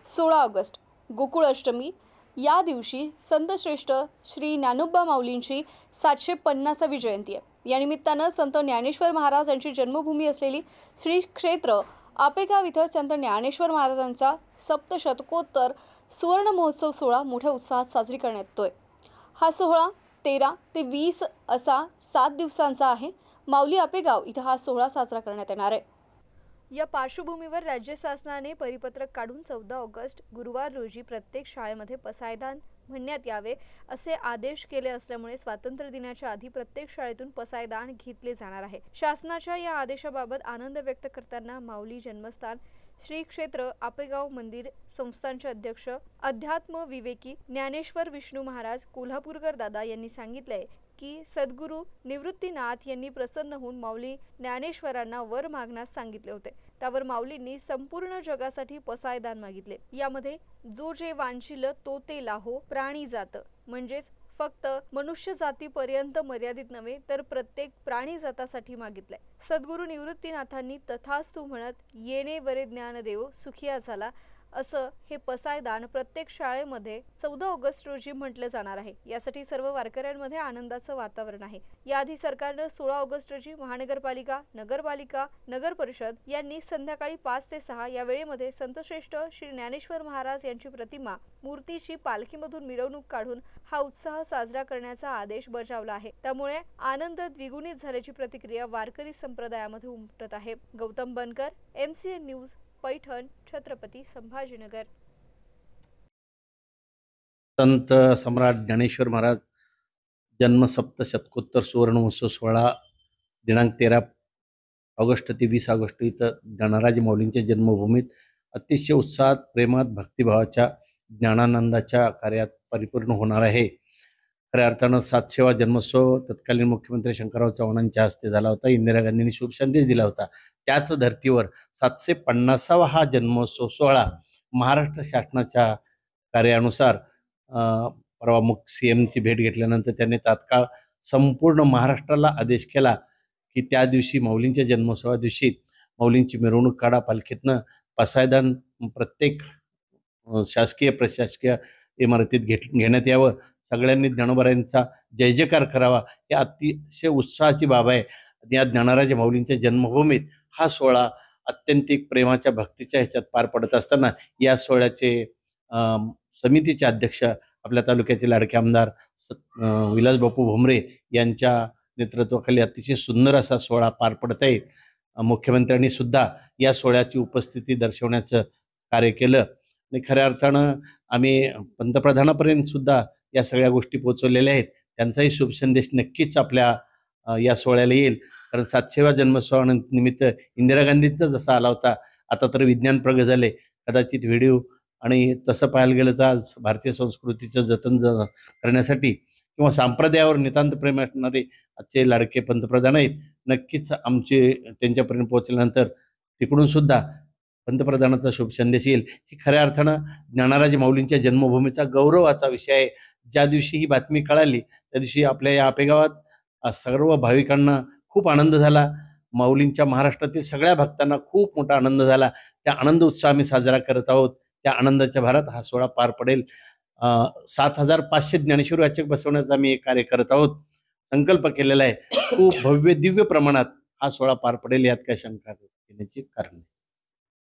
16 August Gokul Ashtami या दिवशी संतश्रेष्ठ श्री ज्ञानोबा माऊलींची 750वी जयंती आहे। या निमित्तानं संत ज्ञानेश्वर महाराज यांची जन्मभूमी असलेली श्री क्षेत्र आपेगाव इथं संत ज्ञानेश्वर महाराजांचा सप्तशतकोत्तर सुवर्ण महोत्सव सोहळा मोठ्या उत्साहात साजरी करण्यात येतोय। हा सोहळा 13 ते 20 असा 7 दिवसांचा आहे। माऊली आपेगाव इथं हा सोहळा साजरा करण्यात येणार आहे। या पार्श्वभूमीवर राज्य शासनाने परिपत्रक काढून 14 ऑगस्ट गुरुवार रोजी प्रत्येक शाळेमध्ये पसायदान म्हणण्यात यावे असे आदेश केले असल्यामुळे स्वातंत्र्य दिनाच्या आधी प्रत्येक शाळेतून पसायदान घेतले जाणार आहे। शासनाच्या या आदेशाबाबत आनंद व्यक्त करताना माऊली जन्मस्थान श्री क्षेत्र आपेगाव मंदिर संस्थानचे अध्यक्ष अध्यात्म विवेकी ज्ञानेश्वर विष्णू महाराज कोल्हापूरकर दादा यांनी सांगितले की सद्गुरू निवृत्तीनाथ यांनी प्रसन्न होऊन माऊली ज्ञानेश्वरांना वर मागण्यास सांगितले होते। त्यावर माऊलींनी संपूर्ण जगासाठी पसायदान मागितले। यामध्ये जो जे वांछिल तो ते लाहो प्राणी जात म्हणजेच फक्त मनुष्य जातीपर्यंत मर्यादित नव्हे तर प्रत्येक प्राणी जातासाठी मागितले। सद्गुरू निवृत्तीनाथांनी तथास्तु म्हणत येणे वरे ज्ञानदेव सुखिया झाला असं हे पसायदान प्रत्येक शाळेमध्ये 14 ऑगस्ट रोजी म्हटले जाणार आहे। यासाठी सर्व वारकऱ्यांमध्ये आनंदाचं वातावरण आहे। याआधी सरकारने 16 ऑगस्ट रोजी महानगरपालिका, नगरपालिका, नगर परिषद यांनी संध्याकाळी 5 ते 6 या वेळेमध्ये संतश्रेष्ठ श्री ज्ञानेश्वर महाराज यांची प्रतिमा मूर्तीची पालखीमधून मिरवणूक काढून हा उत्साह साजरा करण्याचा आदेश बजावला आहे। त्यामुळे आनंद द्विगुणित झाल्याची प्रतिक्रिया वारकरी संप्रदायामध्ये उमटत आहे। गौतम बनकर, MCN न्यूज, पैठण, छत्रपती संभाजीनगर। संत सम्राट ज्ञानेश्वर महाराज जन्म सप्तशतकोत्तर सुवर्ण महोत्सव सोहळा दिनांक 13 ऑगस्ट ते 20 ऑगस्ट इथं ज्ञानराज माऊलींच्या जन्मभूमीत अतिशय उत्साहात, प्रेमात, भक्तिभावाच्या, ज्ञानानंदाच्या कार्यात परिपूर्ण होणार आहे। खऱ्या अर्थानं 7 सेवा जन्मोत्सव तत्कालीन मुख्यमंत्री शंकरराव चव्हाणांच्या हस्ते झाला होता। इंदिरा गांधींनी शुभ संदेश दिला होता। त्याच धर्तीवर 750वा हा जन्मोत्सव सोहळा महाराष्ट्र शासनाच्या कार्यानुसार परवा CMची भेट घेतल्यानंतर त्यांनी तात्काळ संपूर्ण महाराष्ट्राला आदेश केला की त्या दिवशी माऊलींच्या जन्मोत्सवा दिवशी माऊलींची मिरवणूक काढा, पालखीतनं पसायदान प्रत्येक शासकीय प्रशासकीय इमारतीत घेण्यात यावं, सगळ्यांनी ज्ञानोबारायांचा जय जयकार करावा। ही अतिशय उत्साहाची बाब आहे। या ज्ञानराज माऊलींच्या जन्मभूमीत हा सोहळा अत्यंतिक प्रेमाच्या भक्तीच्या ह्याच्यात पार पडत असताना या सोहळ्याचे समितीचे अध्यक्ष आपल्या तालुक्याचे लाडके आमदार विलासबापू भोमरे यांच्या नेतृत्वाखाली अतिशय सुंदर असा सोहळा पार पडत आहे। मुख्यमंत्र्यांनी सुद्धा या सोहळ्याची उपस्थिती दर्शवण्याचं कार्य केलं आणि खऱ्या अर्थानं आम्ही पंतप्रधानापर्यंत सुद्धा या सगळ्या गोष्टी पोहोचवलेल्या आहेत। त्यांचाही शुभ संदेश नक्कीच आपल्या या सोहळ्याला येईल। कारण 700व्या जन्मोत्सवानिमित्त इंदिरा गांधींचा जसा आला होता, आता तर विज्ञान प्रगत झाले, कदाचित व्हिडिओ आणि तसं पाहायला गेलं तर आज भारतीय संस्कृतीचं जतन करण्यासाठी किंवा संप्रदायावर नितांत प्रेम असणारे आजचे लाडके पंतप्रधान आहेत। नक्कीच आमचे त्यांच्यापर्यंत पोहोचल्यानंतर तिकडून सुद्धा पंतप्रधानाचा शुभ संदेश येईल। ही खऱ्या अर्थानं ज्ञानराज माऊलींच्या जन्मभूमीचा गौरवाचा विषय आहे। ज्या दिवशी ही बातमी कळाली त्या दिवशी आपल्या या आपेगावात सर्व भाविकांना खूप आनंद झाला। माऊलींच्या महाराष्ट्रातील सगळ्या भक्तांना खूप मोठा आनंद झाला। त्या आनंद उत्साह आम्ही साजरा करत आहोत। त्या आनंदाच्या भरात हा सोहळा पार पडेल। 7500 ज्ञानेश्वर वाचक बसवण्याचा आम्ही एक कार्य करत आहोत, संकल्प केलेला आहे। खूप भव्य दिव्य प्रमाणात हा सोहळा पार पडेल, यात काय शंका घेण्याची कारण नाही।